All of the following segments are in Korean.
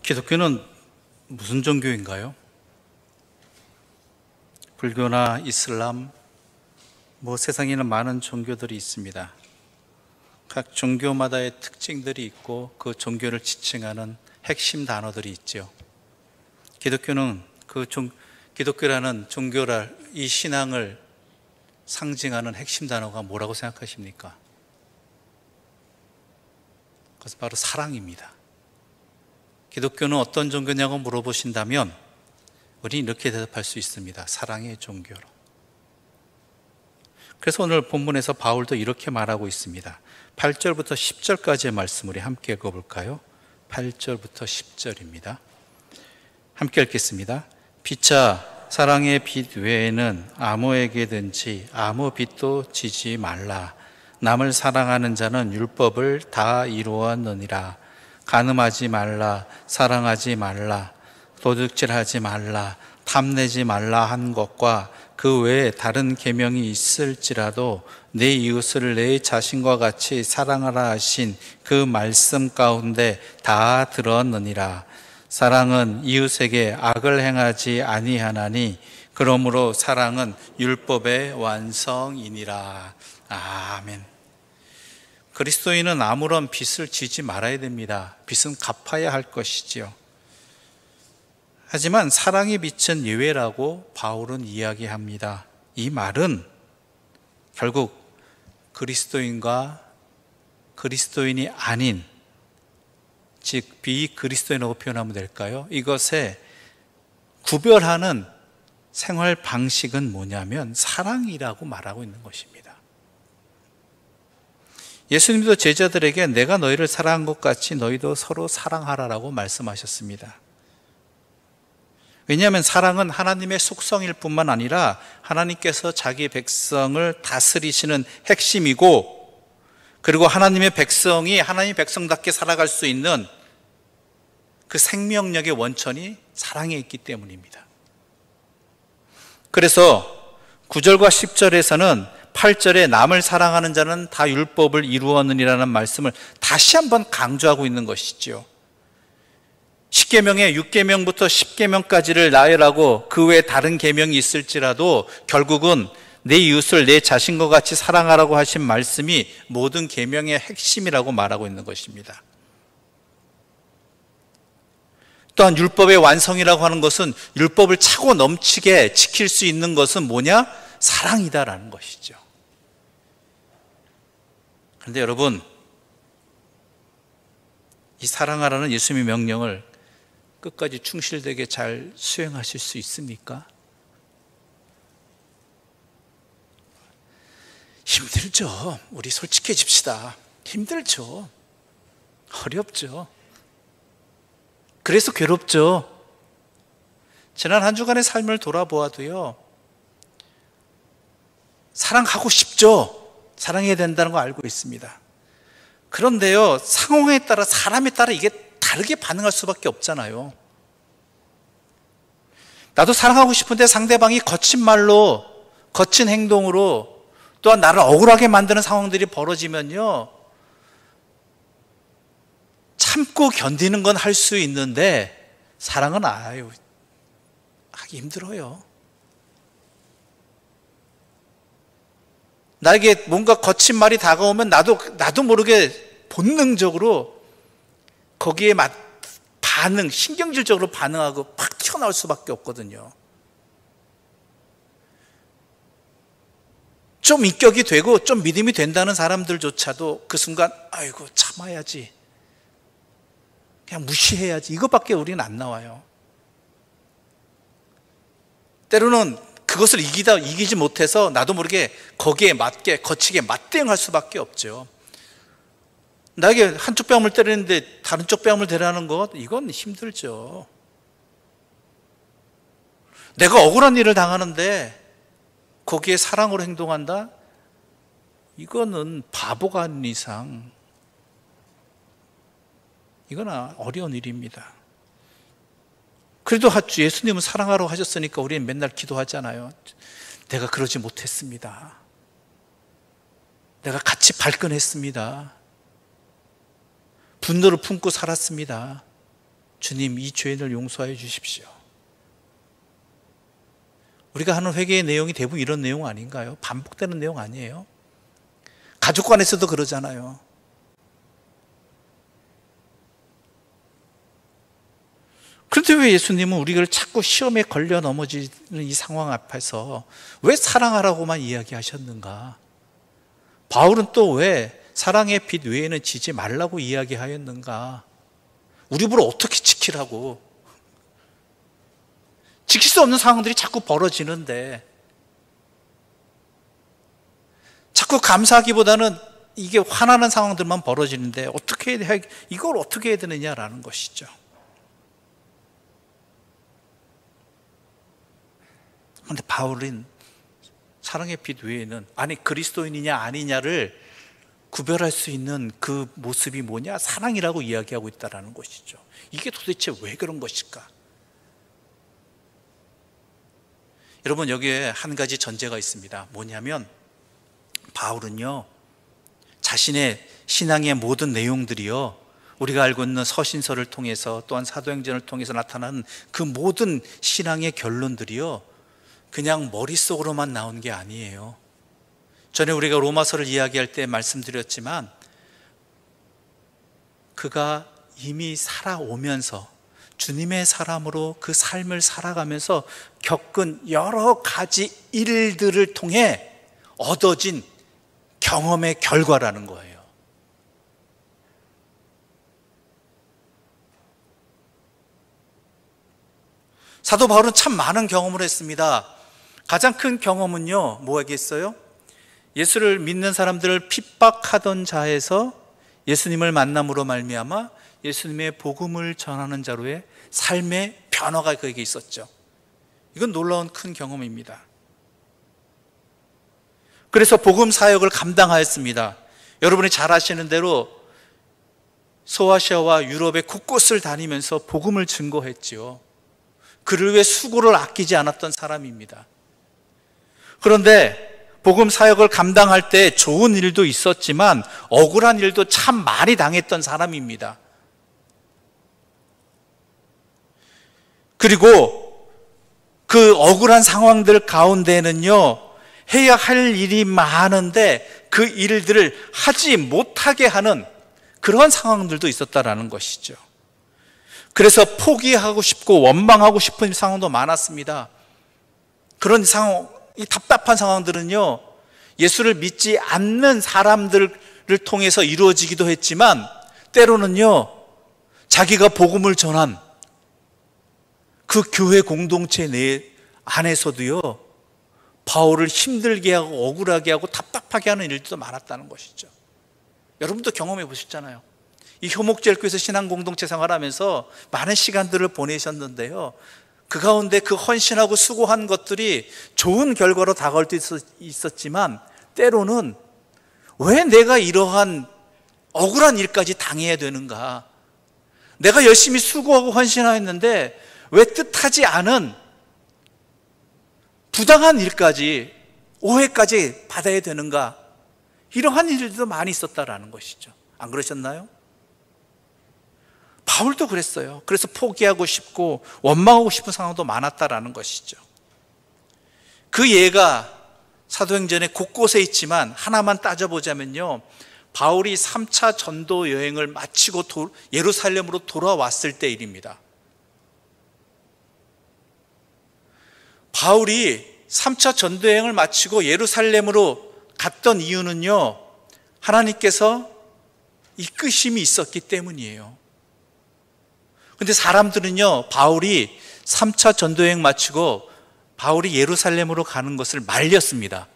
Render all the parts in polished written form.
기독교는 무슨 종교인가요? 불교나 이슬람, 세상에는 많은 종교들이 있습니다. 각 종교마다의 특징들이 있고 그 종교를 지칭하는 핵심 단어들이 있죠. 기독교는 기독교라는 이 신앙을 상징하는 핵심 단어가 뭐라고 생각하십니까? 그것은 바로 사랑입니다. 기독교는 어떤 종교냐고 물어보신다면 우리는 이렇게 대답할 수 있습니다. 사랑의 종교로. 그래서 오늘 본문에서 바울도 이렇게 말하고 있습니다. 8절부터 10절까지의 말씀 우리 함께 읽어볼까요? 8절부터 10절입니다. 함께 읽겠습니다. 피차 사랑의 빛 외에는 아무에게든지 아무 빛도 지지 말라. 남을 사랑하는 자는 율법을 다 이루었느니라. 간음하지 말라, 사랑하지 말라, 도둑질하지 말라, 탐내지 말라 한 것과 그 외에 다른 계명이 있을지라도 내 이웃을 내 자신과 같이 사랑하라 하신 그 말씀 가운데 다 들었느니라. 사랑은 이웃에게 악을 행하지 아니하나니 그러므로 사랑은 율법의 완성이니라. 아멘. 그리스도인은 아무런 빚을 지지 말아야 됩니다. 빚은 갚아야 할 것이지요. 하지만 사랑의 빚은 예외라고 바울은 이야기합니다. 이 말은 결국 그리스도인과 그리스도인이 아닌, 즉 비그리스도인이라고 표현하면 될까요? 이것에 구별하는 생활 방식은 뭐냐면 사랑이라고 말하고 있는 것입니다. 예수님도 제자들에게 내가 너희를 사랑한 것 같이 너희도 서로 사랑하라라고 말씀하셨습니다. 왜냐하면 사랑은 하나님의 속성일 뿐만 아니라 하나님께서 자기 백성을 다스리시는 핵심이고, 그리고 하나님의 백성이 하나님의 백성답게 살아갈 수 있는 그 생명력의 원천이 사랑에 있기 때문입니다. 그래서 9절과 10절에서는 8절에 남을 사랑하는 자는 다 율법을 이루었느니라는 말씀을 다시 한번 강조하고 있는 것이지요. 10계명에 6계명부터 10계명까지를 나열하고 그 외에 다른 계명이 있을지라도 결국은 내 이웃을 내 자신과 같이 사랑하라고 하신 말씀이 모든 계명의 핵심이라고 말하고 있는 것입니다. 또한 율법의 완성이라고 하는 것은 율법을 차고 넘치게 지킬 수 있는 것은 뭐냐? 사랑이다라는 것이죠. 그런데 여러분, 이 사랑하라는 예수님의 명령을 끝까지 충실되게 잘 수행하실 수 있습니까? 힘들죠. 우리 솔직해집시다. 힘들죠. 어렵죠. 그래서 괴롭죠. 지난 한 주간의 삶을 돌아보아도요, 사랑하고 싶죠. 사랑해야 된다는 거 알고 있습니다. 그런데요, 상황에 따라, 사람에 따라 이게 다르게 반응할 수밖에 없잖아요. 나도 사랑하고 싶은데 상대방이 거친 말로, 거친 행동으로, 또한 나를 억울하게 만드는 상황들이 벌어지면요, 참고 견디는 건 할 수 있는데 사랑은 하기 힘들어요. 나에게 뭔가 거친 말이 다가오면 나도 모르게 본능적으로 거기에 신경질적으로 반응하고 팍 튀어나올 수밖에 없거든요. 좀 인격이 되고 좀 믿음이 된다는 사람들조차도 그 순간 아이고 참아야지, 그냥 무시해야지, 이것밖에 우리는 안 나와요. 때로는 그것을 이기지 못해서 나도 모르게 거기에 맞게 거치게 맞대응할 수밖에 없죠. 나에게 한쪽 뺨을 때리는데 다른 쪽 뺨을 대라는 것, 이건 힘들죠. 내가 억울한 일을 당하는데 거기에 사랑으로 행동한다? 이거는 바보가 아닌 이상 이건 어려운 일입니다. 그래도 예수님은 사랑하라고 하셨으니까 우리는 맨날 기도하잖아요. 내가 그러지 못했습니다. 내가 같이 발끈했습니다. 분노를 품고 살았습니다. 주님, 이 죄인을 용서하여 주십시오. 우리가 하는 회개의 내용이 대부분 이런 내용 아닌가요? 반복되는 내용 아니에요? 가족 간에서도 그러잖아요. 그런데 왜 예수님은 우리를 자꾸 시험에 걸려 넘어지는 이 상황 앞에서 왜 사랑하라고만 이야기하셨는가? 바울은 또 왜 사랑의 빛 외에는 지지 말라고 이야기하였는가? 우리 보러 어떻게 지키라고? 지킬 수 없는 상황들이 자꾸 벌어지는데 자꾸 감사하기보다는 이게 화나는 상황들만 벌어지는데 이걸 어떻게 해야 되느냐라는 것이죠. 그런데 바울은 사랑의 빛 외에는 그리스도인이냐 아니냐를 구별할 수 있는 그 모습이 뭐냐? 사랑이라고 이야기하고 있다는 것이죠. 이게 도대체 왜 그런 것일까? 여러분, 여기에 한 가지 전제가 있습니다. 뭐냐면 바울은요, 자신의 신앙의 모든 내용들이요, 우리가 알고 있는 서신서를 통해서 또한 사도행전을 통해서 나타나는 그 모든 신앙의 결론들이요, 그냥 머릿속으로만 나온 게 아니에요. 전에 우리가 로마서를 이야기할 때 말씀드렸지만 그가 이미 살아오면서 주님의 사람으로 그 삶을 살아가면서 겪은 여러 가지 일들을 통해 얻어진 경험의 결과라는 거예요. 사도 바울은 참 많은 경험을 했습니다. 가장 큰 경험은요, 뭐겠어요? 예수를 믿는 사람들을 핍박하던 자에서 예수님을 만남으로 말미암아 예수님의 복음을 전하는 자로의 삶의 변화가 그에게 있었죠. 이건 놀라운 큰 경험입니다. 그래서 복음 사역을 감당하였습니다. 여러분이 잘 아시는 대로 소아시아와 유럽의 곳곳을 다니면서 복음을 증거했지요. 그를 위해 수고를 아끼지 않았던 사람입니다. 그런데 복음 사역을 감당할 때 좋은 일도 있었지만 억울한 일도 참 많이 당했던 사람입니다. 그리고 그 억울한 상황들 가운데는요, 해야 할 일이 많은데 그 일들을 하지 못하게 하는 그런 상황들도 있었다라는 것이죠. 그래서 포기하고 싶고 원망하고 싶은 상황도 많았습니다. 그런 상황, 이 답답한 상황들은요, 예수를 믿지 않는 사람들을 통해서 이루어지기도 했지만 때로는요, 자기가 복음을 전한 그 교회 공동체 내 안에서도요, 바울을 힘들게 하고 억울하게 하고 답답하게 하는 일도 많았다는 것이죠. 여러분도 경험해 보셨잖아요. 이 효목제일교회에서 신앙 공동체 생활하면서 많은 시간들을 보내셨는데요, 그 가운데 그 헌신하고 수고한 것들이 좋은 결과로 다가올 때 있었지만 때로는 왜 내가 이러한 억울한 일까지 당해야 되는가? 내가 열심히 수고하고 헌신하였는데 왜 뜻하지 않은 부당한 일까지, 오해까지 받아야 되는가? 이러한 일들도 많이 있었다라는 것이죠. 안 그러셨나요? 바울도 그랬어요. 그래서 포기하고 싶고 원망하고 싶은 상황도 많았다라는 것이죠. 그 예가 사도행전에 곳곳에 있지만 하나만 따져보자면요, 바울이 3차 전도 여행을 마치고 예루살렘으로 돌아왔을 때 일입니다. 바울이 3차 전도 여행을 마치고 예루살렘으로 갔던 이유는요, 하나님께서 이끄심이 있었기 때문이에요. 근데 사람들은요, 바울이 3차 전도여행 마치고 바울이 예루살렘으로 가는 것을 말렸습니다.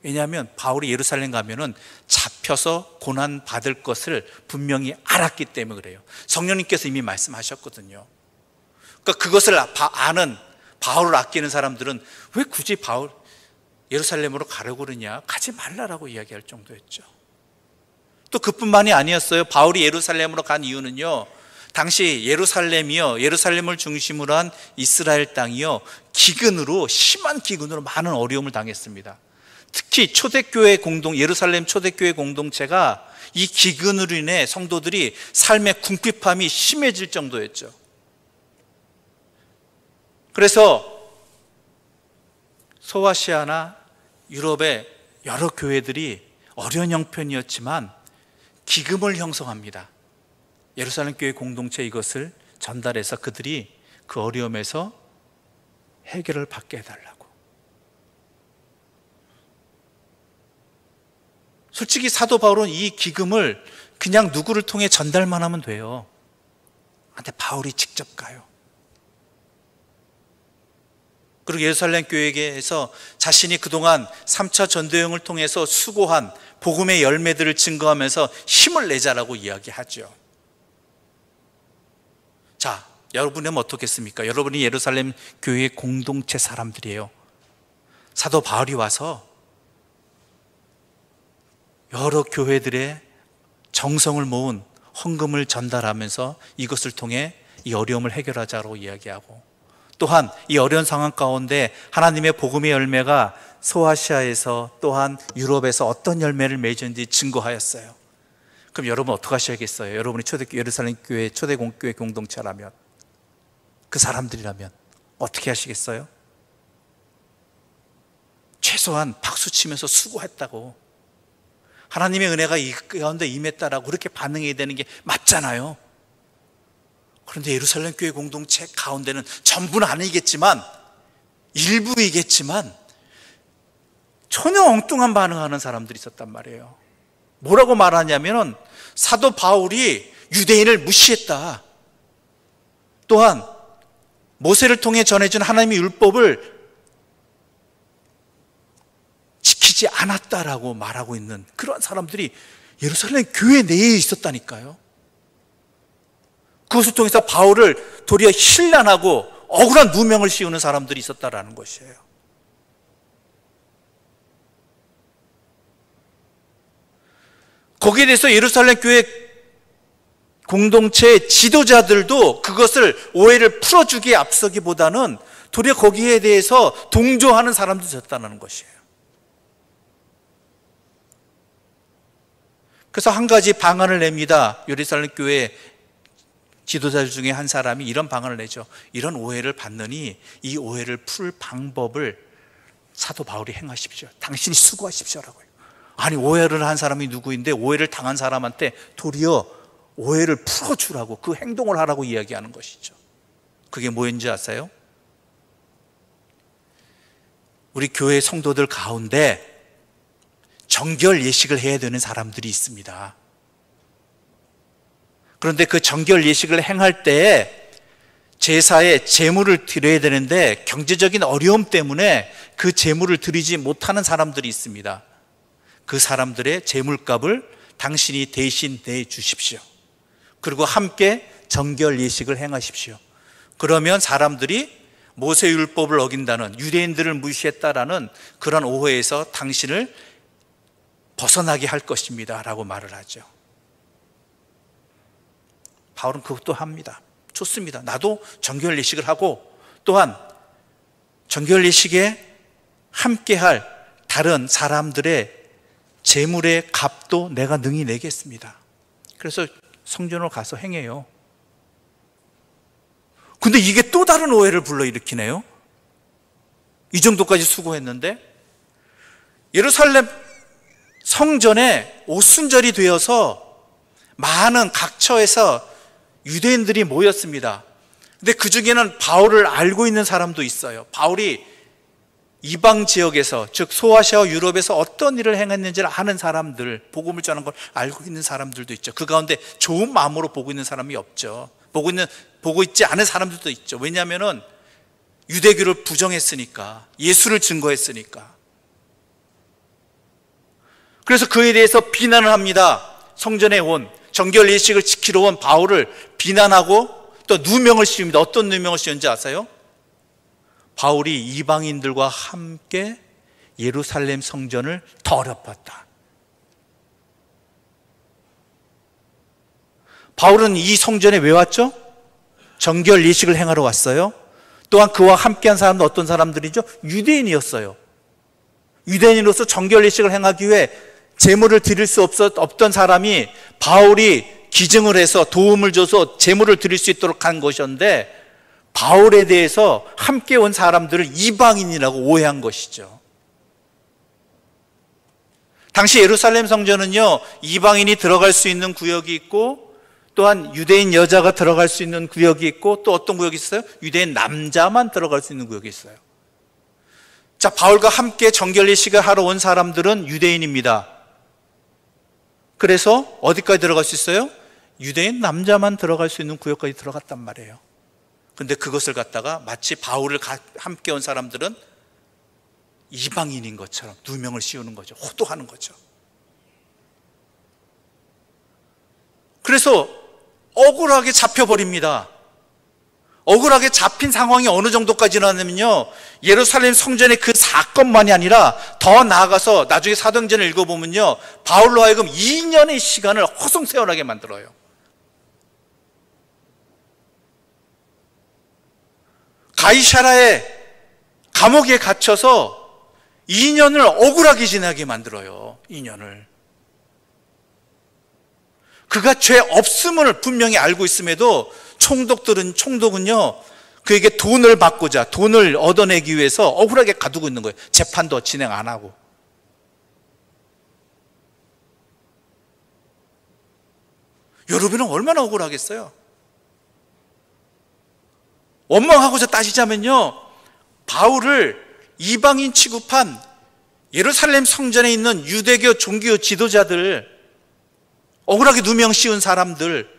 왜냐하면 바울이 예루살렘 가면은 잡혀서 고난 받을 것을 분명히 알았기 때문에 그래요. 성령님께서 이미 말씀하셨거든요. 그러니까 그것을 아는 바울을 아끼는 사람들은 왜 굳이 바울 예루살렘으로 가려고 그러냐, 가지 말라라고 이야기할 정도였죠. 또 그뿐만이 아니었어요. 바울이 예루살렘으로 간 이유는요, 당시 예루살렘을 중심으로 한 이스라엘 땅이요, 심한 기근으로 많은 어려움을 당했습니다. 특히 예루살렘 초대교회 공동체가 이 기근으로 인해 성도들이 삶의 궁핍함이 심해질 정도였죠. 그래서 소아시아나 유럽의 여러 교회들이 어려운 형편이었지만 기금을 형성합니다. 예루살렘 교회 공동체에 이것을 전달해서 그들이 그 어려움에서 해결을 받게 해달라고. 솔직히 사도 바울은 이 기금을 그냥 누구를 통해 전달만 하면 돼요. 근데 바울이 직접 가요. 그리고 예루살렘 교회에서 자신이 그동안 3차 전도여행을 통해서 수고한 복음의 열매들을 증거하면서 힘을 내자라고 이야기하죠. 자, 여러분은 어떻겠습니까? 여러분이 예루살렘 교회의 공동체 사람들이에요. 사도 바울이 와서 여러 교회들의 정성을 모은 헌금을 전달하면서 이것을 통해 이 어려움을 해결하자고 이야기하고, 또한 이 어려운 상황 가운데 하나님의 복음의 열매가 소아시아에서 또한 유럽에서 어떤 열매를 맺었는지 증거하였어요. 그럼 여러분 어떻게 하셔야겠어요? 여러분이 예루살렘 교회 초대교회 공동체라면, 그 사람들이라면 어떻게 하시겠어요? 최소한 박수치면서 수고했다고, 하나님의 은혜가 이 가운데 임했다라고 그렇게 반응해야 되는 게 맞잖아요. 그런데 예루살렘 교회 공동체 가운데는 전부는 아니겠지만 일부이겠지만 전혀 엉뚱한 반응하는 사람들이 있었단 말이에요. 뭐라고 말하냐면은 사도 바울이 유대인을 무시했다, 또한 모세를 통해 전해준 하나님의 율법을 지키지 않았다라고 말하고 있는 그런 사람들이 예루살렘 교회 내에 있었다니까요. 그것을 통해서 바울을 도리어 힐난하고 억울한 누명을 씌우는 사람들이 있었다라는 것이에요. 거기에 대해서 예루살렘 교회 공동체 지도자들도 그것을 오해를 풀어주기에 앞서기보다는 도리어 거기에 대해서 동조하는 사람도 있었다는 것이에요. 그래서 한 가지 방안을 냅니다. 예루살렘 교회 지도자들 중에 한 사람이 이런 방안을 내죠. 이런 오해를 받느니 이 오해를 풀 방법을 사도 바울이 행하십시오. 당신이 수고하십시오라고요. 아니, 오해를 한 사람이 누구인데 오해를 당한 사람한테 도리어 오해를 풀어주라고, 그 행동을 하라고 이야기하는 것이죠. 그게 뭐였는지 아세요? 우리 교회 성도들 가운데 정결 예식을 해야 되는 사람들이 있습니다. 그런데 그 정결 예식을 행할 때 제사에 제물을 드려야 되는데 경제적인 어려움 때문에 그 제물을 드리지 못하는 사람들이 있습니다. 그 사람들의 제물값을 당신이 대신 내주십시오. 그리고 함께 정결 예식을 행하십시오. 그러면 사람들이 모세율법을 어긴다는, 유대인들을 무시했다라는 그런 오해에서 당신을 벗어나게 할 것입니다 라고 말을 하죠. 바울은 그것도 합니다. 좋습니다. 나도 정결 예식을 하고 또한 정결 예식에 함께할 다른 사람들의 재물의 값도 내가 능히 내겠습니다. 그래서 성전으로 가서 행해요. 근데 이게 또 다른 오해를 불러일으키네요. 이 정도까지 수고했는데 예루살렘 성전에 오순절이 되어서 많은 각처에서 유대인들이 모였습니다. 근데 그 중에는 바울을 알고 있는 사람도 있어요. 바울이 이방 지역에서, 즉 소아시아와 유럽에서 어떤 일을 행했는지를 아는 사람들, 복음을 전하는 걸 알고 있는 사람들도 있죠. 그 가운데 좋은 마음으로 보고 있는 사람이 없죠. 보고 있지 않은 사람들도 있죠. 왜냐하면 유대교를 부정했으니까, 예수를 증거했으니까. 그래서 그에 대해서 비난을 합니다. 성전에 온, 정결 예식을 지키러 온 바울을 비난하고 또 누명을 씌웁니다. 어떤 누명을 씌웠는지 아세요? 바울이 이방인들과 함께 예루살렘 성전을 더럽혔다. 바울은 이 성전에 왜 왔죠? 정결 예식을 행하러 왔어요. 또한 그와 함께한 사람은 어떤 사람들이죠? 유대인이었어요. 유대인으로서 정결례식을 행하기 위해 제물을 드릴 수 없던 사람이 바울이 기증을 해서 도움을 줘서 제물을 드릴 수 있도록 한 것이었는데, 바울에 대해서 함께 온 사람들을 이방인이라고 오해한 것이죠. 당시 예루살렘 성전은요, 이방인이 들어갈 수 있는 구역이 있고, 또한 유대인 여자가 들어갈 수 있는 구역이 있고, 또 어떤 구역이 있어요? 유대인 남자만 들어갈 수 있는 구역이 있어요. 자, 바울과 함께 정결례식을 하러 온 사람들은 유대인입니다. 그래서 어디까지 들어갈 수 있어요? 유대인 남자만 들어갈 수 있는 구역까지 들어갔단 말이에요. 근데 그것을 갖다가 마치 바울을 함께 온 사람들은 이방인인 것처럼 누명을 씌우는 거죠. 호도하는 거죠. 그래서 억울하게 잡혀버립니다. 억울하게 잡힌 상황이 어느 정도까지냐면요, 예루살렘 성전의 그 사건만이 아니라 더 나아가서 나중에 사도행전을 읽어보면요, 바울로 하여금 2년의 시간을 허송세월하게 만들어요. 가이사라의 감옥에 갇혀서 2년을 억울하게 지나게 만들어요. 2년을. 그가 죄 없음을 분명히 알고 있음에도 총독은요, 그에게 돈을 받고자, 돈을 얻어내기 위해서 억울하게 가두고 있는 거예요. 재판도 진행 안 하고. 여러분은 얼마나 억울하겠어요? 원망하고자 따지자면요, 바울을 이방인 취급한 예루살렘 성전에 있는 유대교 종교 지도자들, 억울하게 누명 씌운 사람들,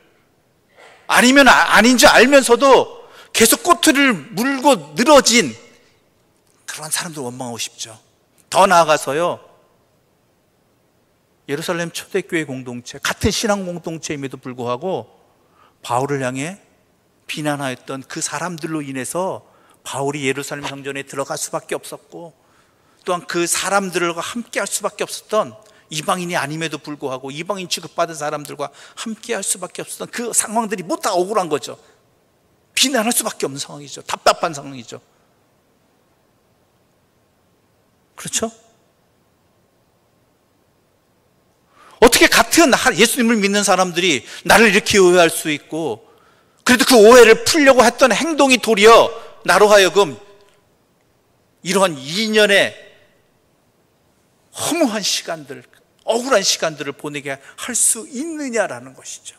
아니면 아닌 줄 알면서도 계속 꼬투리를 물고 늘어진 그런 사람들 원망하고 싶죠. 더 나아가서요, 예루살렘 초대교회 공동체, 같은 신앙 공동체임에도 불구하고 바울을 향해 비난하였던 그 사람들로 인해서 바울이 예루살렘 성전에 들어갈 수밖에 없었고, 또한 그 사람들과 함께 할 수밖에 없었던, 이방인이 아님에도 불구하고 이방인 취급받은 사람들과 함께 할 수밖에 없었던 그 상황들이 뭐 다 억울한 거죠. 비난할 수밖에 없는 상황이죠. 답답한 상황이죠. 그렇죠? 어떻게 같은 예수님을 믿는 사람들이 나를 이렇게 오해할 수 있고, 그래도 그 오해를 풀려고 했던 행동이 도리어 나로 하여금 이러한 2년의 허무한 시간들, 억울한 시간들을 보내게 할 수 있느냐라는 것이죠.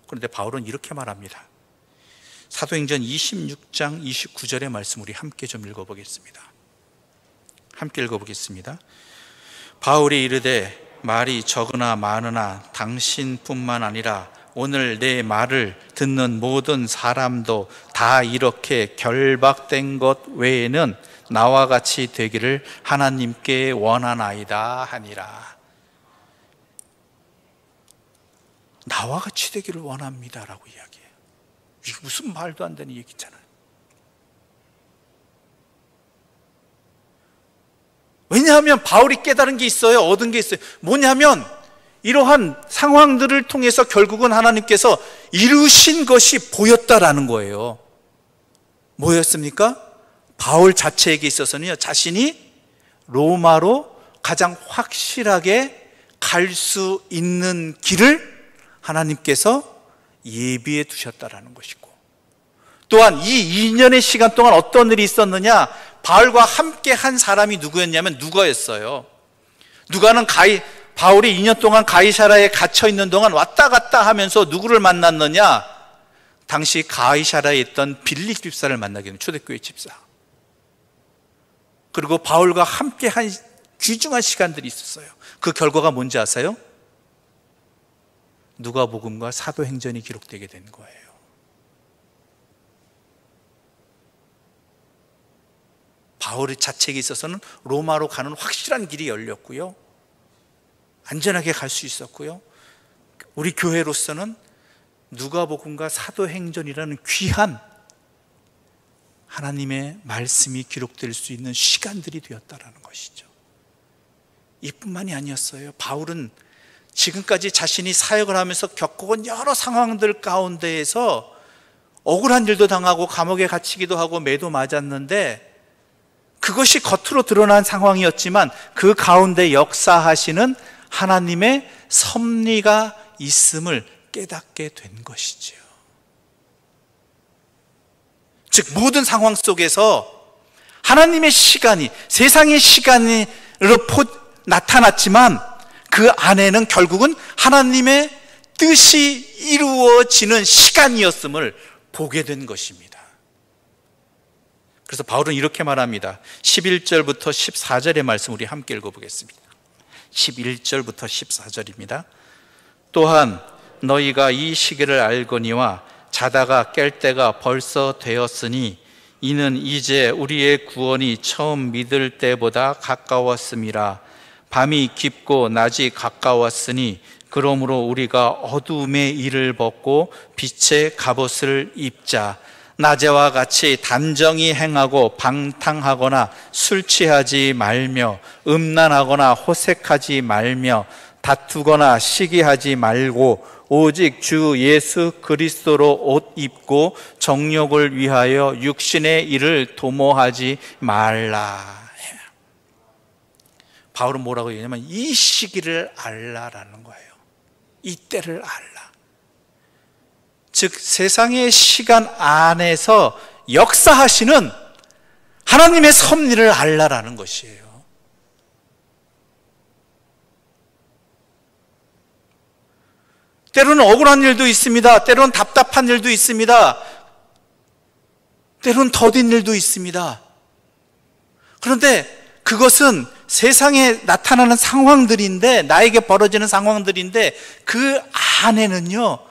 그런데 바울은 이렇게 말합니다. 사도행전 26장 29절의 말씀 우리 함께 좀 읽어보겠습니다. 함께 읽어보겠습니다. 바울이 이르되 말이 적으나 많으나 당신뿐만 아니라 오늘 내 말을 듣는 모든 사람도 다 이렇게 결박된 것 외에는 나와 같이 되기를 하나님께 원하나이다 하니라. 나와 같이 되기를 원합니다라고 이야기해요. 이게 무슨 말도 안 되는 얘기잖아요. 왜냐하면 바울이 깨달은 게 있어요. 얻은 게 있어요. 뭐냐면 이러한 상황들을 통해서 결국은 하나님께서 이루신 것이 보였다라는 거예요. 뭐였습니까? 바울 자체에게 있어서는요, 자신이 로마로 가장 확실하게 갈 수 있는 길을 하나님께서 예비해 두셨다라는 것이고, 또한 이 2년의 시간 동안 어떤 일이 있었느냐, 바울과 함께 한 사람이 누구였냐면 누가였어요. 누가는 바울이 2년 동안 가이사라에 갇혀 있는 동안 왔다 갔다 하면서 누구를 만났느냐, 당시 가이사라에 있던 빌립 집사를 만나게 됩니다. 초대교회 집사. 그리고 바울과 함께 한 귀중한 시간들이 있었어요. 그 결과가 뭔지 아세요? 누가복음과 사도행전이 기록되게 된 거예요. 바울 자체에 있어서는 로마로 가는 확실한 길이 열렸고요, 안전하게 갈 수 있었고요, 우리 교회로서는 누가복음과 사도행전이라는 귀한 하나님의 말씀이 기록될 수 있는 시간들이 되었다라는 것이죠. 이뿐만이 아니었어요. 바울은 지금까지 자신이 사역을 하면서 겪어온 여러 상황들 가운데에서 억울한 일도 당하고 감옥에 갇히기도 하고 매도 맞았는데, 그것이 겉으로 드러난 상황이었지만 그 가운데 역사하시는 하나님의 섭리가 있음을 깨닫게 된 것이지요. 즉 모든 상황 속에서 하나님의 시간이 세상의 시간으로 나타났지만 그 안에는 결국은 하나님의 뜻이 이루어지는 시간이었음을 보게 된 것입니다. 그래서 바울은 이렇게 말합니다. 11절부터 14절의 말씀 우리 함께 읽어보겠습니다. 11절부터 14절입니다. 또한 너희가 이 시기를 알거니와 자다가 깰 때가 벌써 되었으니 이는 이제 우리의 구원이 처음 믿을 때보다 가까웠음이라. 밤이 깊고 낮이 가까웠으니 그러므로 우리가 어두움의 일을 벗고 빛의 갑옷을 입자. 낮에와 같이 단정히 행하고 방탕하거나 술 취하지 말며 음란하거나 호색하지 말며 다투거나 시기하지 말고 오직 주 예수 그리스도로 옷 입고 정욕을 위하여 육신의 일을 도모하지 말라. 바울은 뭐라고 얘기하냐면 이 시기를 알라라는 거예요. 이때를 알라. 즉 세상의 시간 안에서 역사하시는 하나님의 섭리를 알라라는 것이에요. 때로는 억울한 일도 있습니다. 때로는 답답한 일도 있습니다. 때로는 더딘 일도 있습니다. 그런데 그것은 세상에 나타나는 상황들인데, 나에게 벌어지는 상황들인데 그 안에는요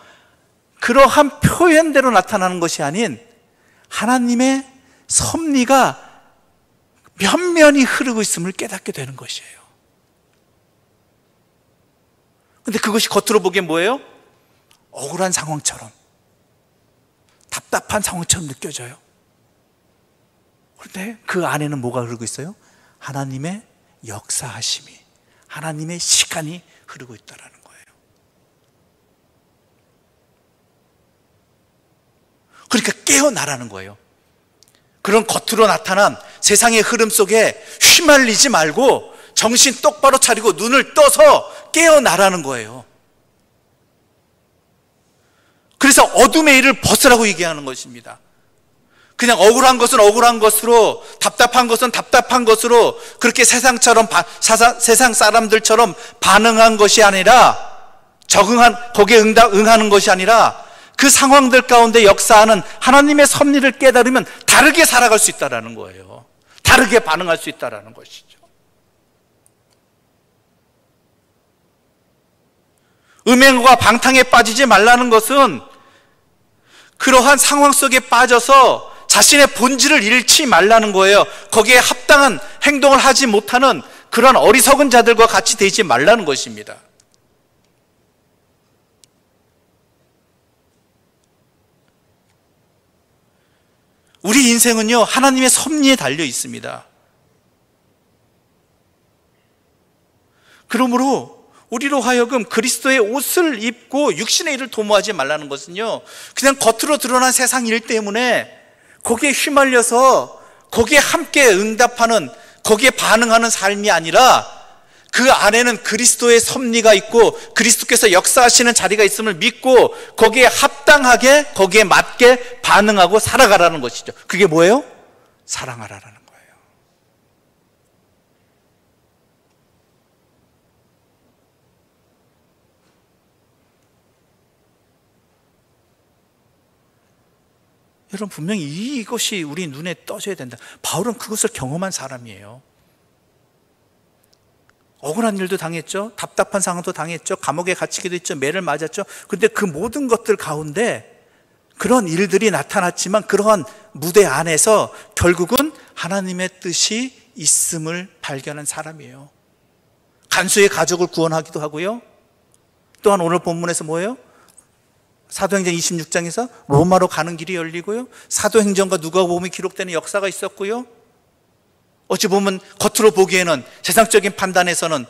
그러한 표현대로 나타나는 것이 아닌 하나님의 섭리가 면면히 흐르고 있음을 깨닫게 되는 것이에요. 그런데 그것이 겉으로 보기엔 뭐예요? 억울한 상황처럼, 답답한 상황처럼 느껴져요. 그런데 그 안에는 뭐가 흐르고 있어요? 하나님의 역사하심이, 하나님의 시간이 흐르고 있다라는 거예요. 그러니까 깨어나라는 거예요. 그런 겉으로 나타난 세상의 흐름 속에 휘말리지 말고 정신 똑바로 차리고 눈을 떠서 깨어나라는 거예요. 그래서 어둠의 일을 벗으라고 얘기하는 것입니다. 그냥 억울한 것은 억울한 것으로, 답답한 것은 답답한 것으로 그렇게 세상 사람들처럼 반응한 것이 아니라, 거기에 응하는 것이 아니라 그 상황들 가운데 역사하는 하나님의 섭리를 깨달으면 다르게 살아갈 수 있다는 거예요. 다르게 반응할 수 있다는 것이죠. 음행과 방탕에 빠지지 말라는 것은 그러한 상황 속에 빠져서 자신의 본질을 잃지 말라는 거예요. 거기에 합당한 행동을 하지 못하는 그런 어리석은 자들과 같이 되지 말라는 것입니다. 우리 인생은요 하나님의 섭리에 달려 있습니다. 그러므로 우리로 하여금 그리스도의 옷을 입고 육신의 일을 도모하지 말라는 것은요 그냥 겉으로 드러난 세상 일 때문에 거기에 휘말려서 거기에 함께 응답하는, 거기에 반응하는 삶이 아니라 그 안에는 그리스도의 섭리가 있고 그리스도께서 역사하시는 자리가 있음을 믿고 거기에 합당하게, 거기에 맞게 반응하고 살아가라는 것이죠. 그게 뭐예요? 사랑하라는 거예요. 여러분 분명히 이것이 우리 눈에 떠져야 된다. 바울은 그것을 경험한 사람이에요. 억울한 일도 당했죠. 답답한 상황도 당했죠. 감옥에 갇히기도 했죠. 매를 맞았죠. 그런데 그 모든 것들 가운데 그런 일들이 나타났지만 그러한 무대 안에서 결국은 하나님의 뜻이 있음을 발견한 사람이에요. 간수의 가족을 구원하기도 하고요. 또한 오늘 본문에서 뭐예요? 사도행전 26장에서 로마로 가는 길이 열리고요. 사도행전과 누가복음이 기록되는 역사가 있었고요. 어찌 보면 겉으로 보기에는 세상적인 판단에서는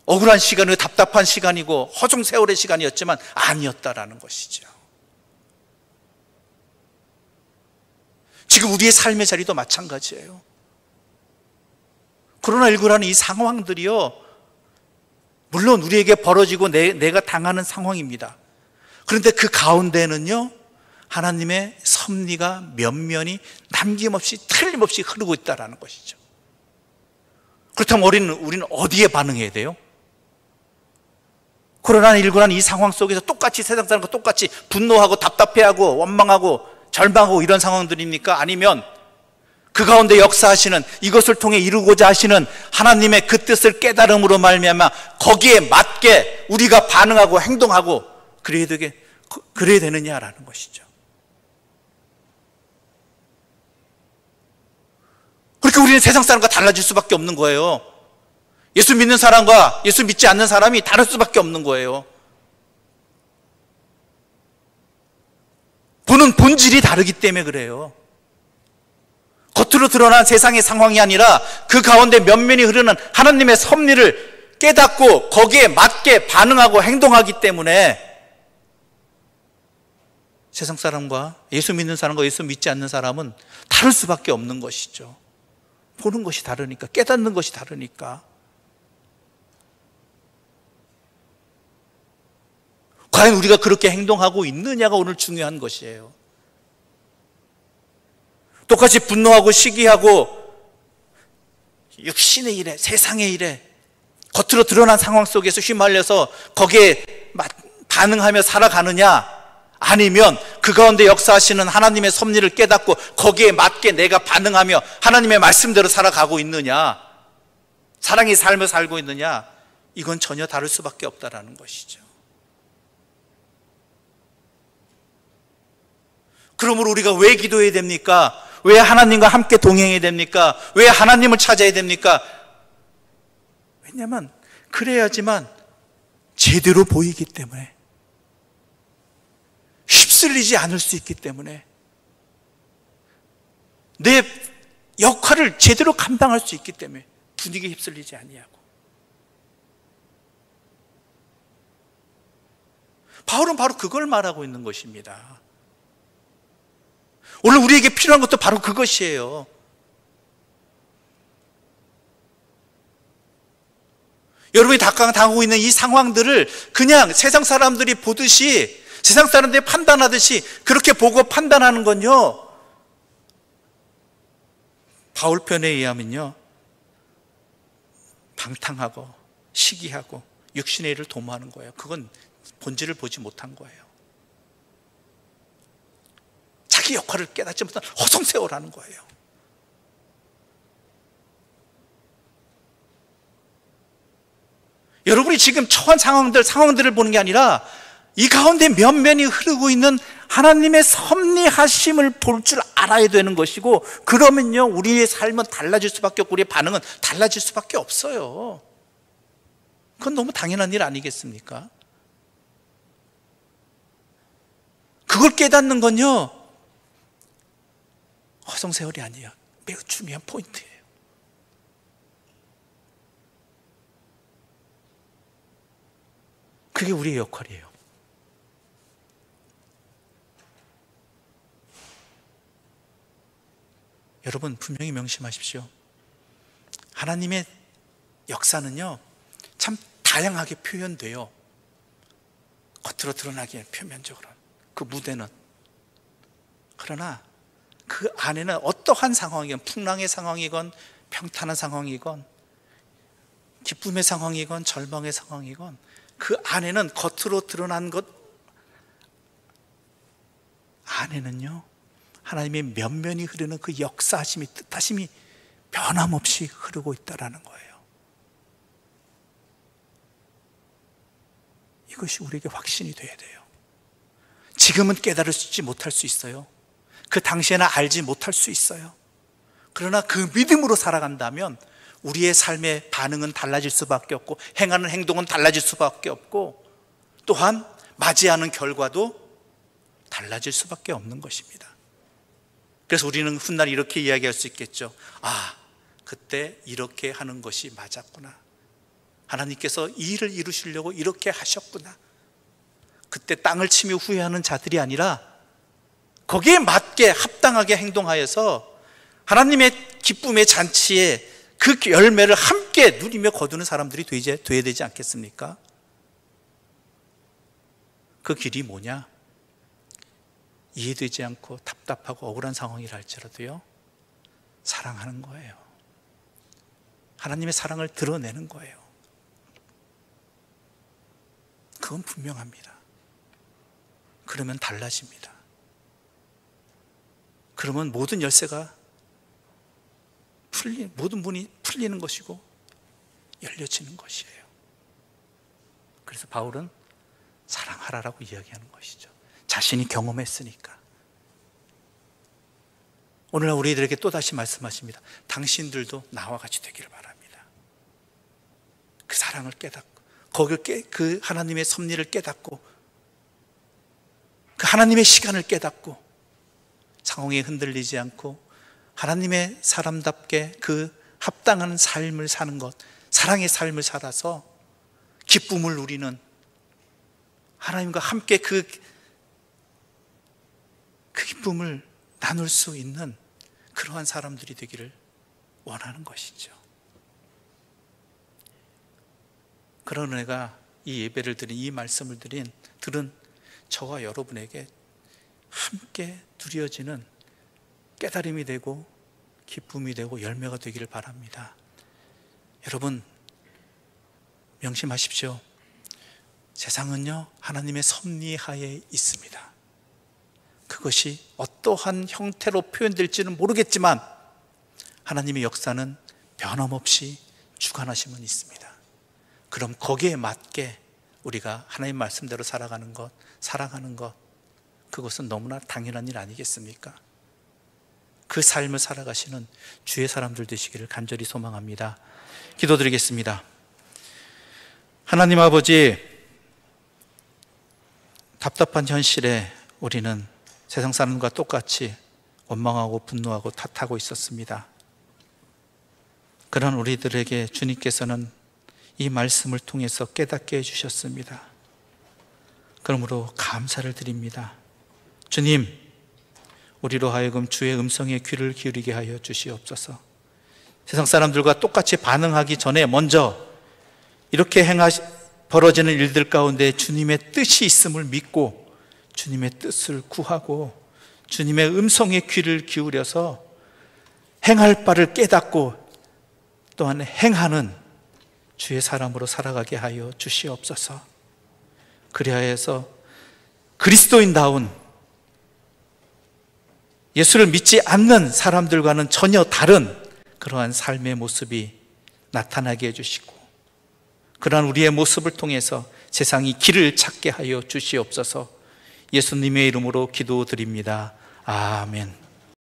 억울한 시간이고 답답한 시간이고 허송 세월의 시간이었지만 아니었다라는 것이죠. 지금 우리의 삶의 자리도 마찬가지예요. 코로나19라는 이 상황들이요, 물론 우리에게 벌어지고 내가 당하는 상황입니다. 그런데 그 가운데는요, 하나님의 섭리가 면면히 남김없이 틀림없이 흐르고 있다는 것이죠. 그렇다면 우리는 어디에 반응해야 돼요? 코로나19라는 이 상황 속에서 똑같이 세상 사람과 똑같이 분노하고 답답해하고 원망하고 절망하고 이런 상황들입니까? 아니면 그 가운데 역사하시는, 이것을 통해 이루고자 하시는 하나님의 그 뜻을 깨달음으로 말미암아 거기에 맞게 우리가 반응하고 행동하고 그래야 되느냐라는 것이죠. 그렇게 우리는 세상 사람과 달라질 수밖에 없는 거예요. 예수 믿는 사람과 예수 믿지 않는 사람이 다를 수밖에 없는 거예요. 보는 본질이 다르기 때문에 그래요. 겉으로 드러난 세상의 상황이 아니라 그 가운데 면면히 흐르는 하나님의 섭리를 깨닫고 거기에 맞게 반응하고 행동하기 때문에 세상 사람과 예수 믿는 사람과 예수 믿지 않는 사람은 다를 수밖에 없는 것이죠. 보는 것이 다르니까, 깨닫는 것이 다르니까. 과연 우리가 그렇게 행동하고 있느냐가 오늘 중요한 것이에요. 똑같이 분노하고 시기하고 육신의 일에, 세상의 일에, 겉으로 드러난 상황 속에서 휘말려서 거기에 반응하며 살아가느냐, 아니면 그 가운데 역사하시는 하나님의 섭리를 깨닫고 거기에 맞게 내가 반응하며 하나님의 말씀대로 살아가고 있느냐, 사랑의 삶을 살고 있느냐, 이건 전혀 다를 수밖에 없다는 것이죠. 그러므로 우리가 왜 기도해야 됩니까? 왜 하나님과 함께 동행해야 됩니까? 왜 하나님을 찾아야 됩니까? 왜냐하면 그래야지만 제대로 보이기 때문에, 휩쓸리지 않을 수 있기 때문에, 내 역할을 제대로 감당할 수 있기 때문에 분위기에 휩쓸리지 아니하고. 바울은 바로 그걸 말하고 있는 것입니다. 오늘 우리에게 필요한 것도 바로 그것이에요. 여러분이 당하고 있는 이 상황들을 그냥 세상 사람들이 보듯이, 세상 사람들이 판단하듯이 그렇게 보고 판단하는 건요, 바울 편에 의하면요, 방탕하고 시기하고 육신의 일을 도모하는 거예요. 그건 본질을 보지 못한 거예요. 자기 역할을 깨닫지 못한 허송세월하는 거예요. 여러분이 지금 처한 상황들을 보는 게 아니라 이 가운데 면면히 흐르고 있는 하나님의 섭리하심을 볼 줄 알아야 되는 것이고, 그러면요 우리의 삶은 달라질 수밖에 없고 우리의 반응은 달라질 수밖에 없어요. 그건 너무 당연한 일 아니겠습니까? 그걸 깨닫는 건요 허송세월이 아니에요. 매우 중요한 포인트예요. 그게 우리의 역할이에요. 여러분 분명히 명심하십시오. 하나님의 역사는요 참 다양하게 표현돼요. 겉으로 드러나기에 표면적으로 그 무대는. 그러나 그 안에는 어떠한 상황이건, 풍랑의 상황이건 평탄한 상황이건 기쁨의 상황이건 절망의 상황이건, 그 안에는 겉으로 드러난 것 안에는요 하나님의 면면히 흐르는 그 역사하심이, 뜻하심이 변함없이 흐르고 있다는 거예요. 이것이 우리에게 확신이 돼야 돼요. 지금은 깨달을지 못할 수 있어요. 그 당시에는 알지 못할 수 있어요. 그러나 그 믿음으로 살아간다면 우리의 삶의 반응은 달라질 수밖에 없고, 행하는 행동은 달라질 수밖에 없고, 또한 맞이하는 결과도 달라질 수밖에 없는 것입니다. 그래서 우리는 훗날 이렇게 이야기할 수 있겠죠. 아, 그때 이렇게 하는 것이 맞았구나. 하나님께서 이 일을 이루시려고 이렇게 하셨구나. 그때 땅을 치며 후회하는 자들이 아니라 거기에 맞게 합당하게 행동하여서 하나님의 기쁨의 잔치에 그 열매를 함께 누리며 거두는 사람들이 돼야 되지 않겠습니까? 그 길이 뭐냐? 이해되지 않고 답답하고 억울한 상황이라 할지라도요, 사랑하는 거예요. 하나님의 사랑을 드러내는 거예요. 그건 분명합니다. 그러면 달라집니다. 그러면 모든 열쇠가 모든 문이 풀리는 것이고 열려지는 것이에요. 그래서 바울은 사랑하라라고 이야기하는 것이죠. 자신이 경험했으니까. 오늘날 우리들에게 또다시 말씀하십니다. 당신들도 나와 같이 되기를 바랍니다. 그 사랑을 깨닫고, 그 하나님의 섭리를 깨닫고, 그 하나님의 시간을 깨닫고, 상황에 흔들리지 않고 하나님의 사람답게 그 합당한 삶을 사는 것, 사랑의 삶을 살아서 기쁨을 누리는, 하나님과 함께 그 기쁨을 나눌 수 있는 그러한 사람들이 되기를 원하는 것이죠. 그런 은혜가 이 예배를 드린, 이 말씀을 들은 저와 여러분에게 함께 누려지는 깨달음이 되고 기쁨이 되고 열매가 되기를 바랍니다. 여러분, 명심하십시오. 세상은요, 하나님의 섭리하에 있습니다. 그것이 어떠한 형태로 표현될지는 모르겠지만 하나님의 역사는 변함없이 주관하심은 있습니다. 그럼 거기에 맞게 우리가 하나님 말씀대로 살아가는 것, 사랑하는 것, 그것은 너무나 당연한 일 아니겠습니까? 그 삶을 살아가시는 주의 사람들 되시기를 간절히 소망합니다. 기도드리겠습니다. 하나님 아버지, 답답한 현실에 우리는 세상 사람과 똑같이 원망하고 분노하고 탓하고 있었습니다. 그런 우리들에게 주님께서는 이 말씀을 통해서 깨닫게 해주셨습니다. 그러므로 감사를 드립니다. 주님, 우리로 하여금 주의 음성에 귀를 기울이게 하여 주시옵소서. 세상 사람들과 똑같이 반응하기 전에 먼저 이렇게 벌어지는 일들 가운데 주님의 뜻이 있음을 믿고 주님의 뜻을 구하고 주님의 음성에 귀를 기울여서 행할 바를 깨닫고 또한 행하는 주의 사람으로 살아가게 하여 주시옵소서. 그리하여 해서 그리스도인다운, 예수를 믿지 않는 사람들과는 전혀 다른 그러한 삶의 모습이 나타나게 해주시고, 그러한 우리의 모습을 통해서 세상이 길을 찾게 하여 주시옵소서. 예수님의 이름으로 기도드립니다. 아멘.